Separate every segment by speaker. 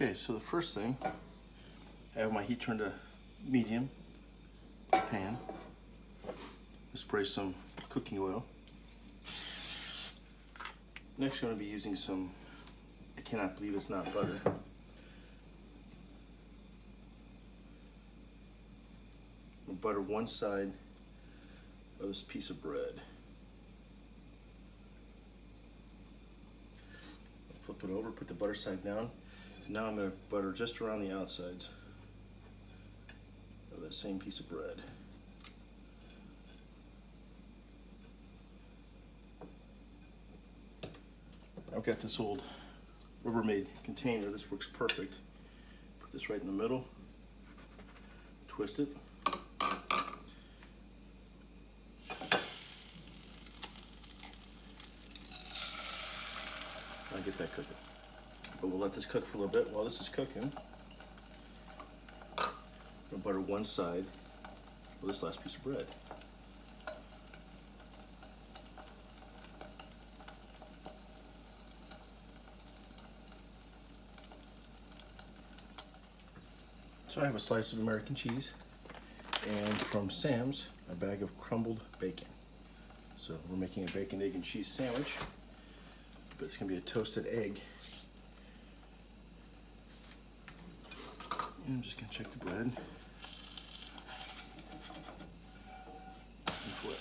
Speaker 1: Okay, so the first thing, I have my heat turned to medium pan. Spray some cooking oil. Next, I'm going to be using some, I cannot believe it's not butter. I'll butter one side of this piece of bread. Flip it over, put the butter side down. And now I'm going to butter just around the outsides of that same piece of bread. I've got this old Rubbermaid container. This works perfect. Put this right in the middle, twist it. I'll get that cooking. But we'll let this cook for a little bit. While this is cooking, I'll butter one side of this last piece of bread. So I have a slice of American cheese, and from Sam's, a bag of crumbled bacon. So we're making a bacon, egg, and cheese sandwich, but it's gonna be a toasted egg. And I'm just gonna check the bread and flip.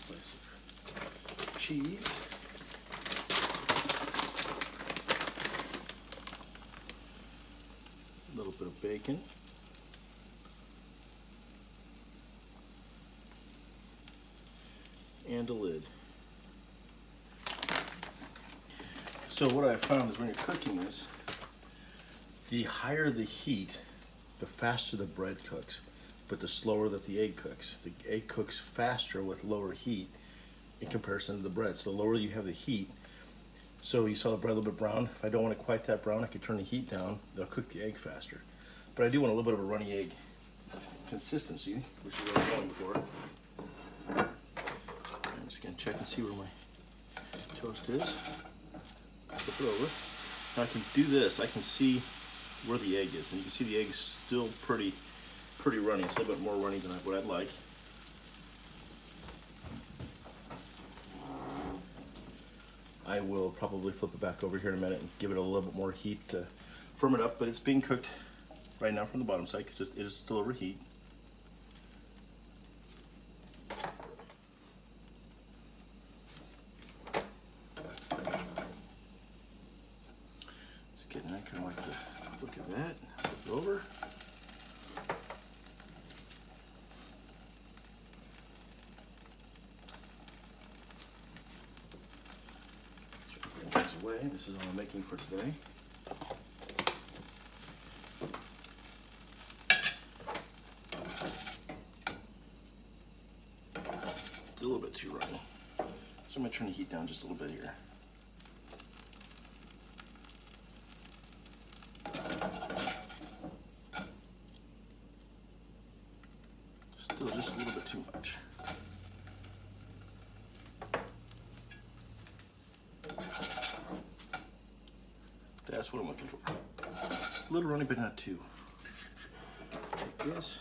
Speaker 1: Slice of cheese. A little bit of bacon. And a lid. So what I found is when you're cooking this, the higher the heat, the faster the bread cooks, but the slower that the egg cooks. The egg cooks faster with lower heat in comparison to the bread. So the lower you have the heat, so you saw the bread a little bit brown. If I don't want it quite that brown, I can turn the heat down. They'll cook the egg faster. But I do want a little bit of a runny egg consistency, which is what I'm going for. I'm just gonna check and see where my toast is. Flip it over. Now I can do this. I can see where the egg is, and you can see the egg is still pretty runny. It's a little bit more runny than what I'd like. I will probably flip it back over here in a minute and give it a little bit more heat to firm it up, but it's being cooked right now from the bottom side because it is still overheat. It's getting, I kind of like the look of that. Flip it over. Away. This is all I'm making for today. It's a little bit too runny, so I'm going to turn the heat down just a little bit here. Still just a little bit too much. That's what I'm looking for. A little runny, but not too. Like this.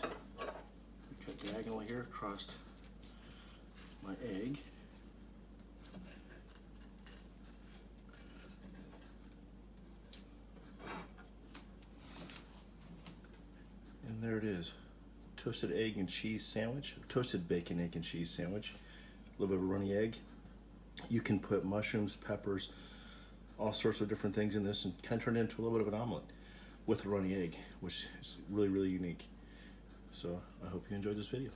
Speaker 1: Cut diagonally here across my egg. And there it is. Toasted egg and cheese sandwich. Toasted bacon, egg, and cheese sandwich. A little bit of a runny egg. You can put mushrooms, peppers, all sorts of different things in this and kind of turn it into a little bit of an omelet with a runny egg, which is really, really unique. So I hope you enjoyed this video.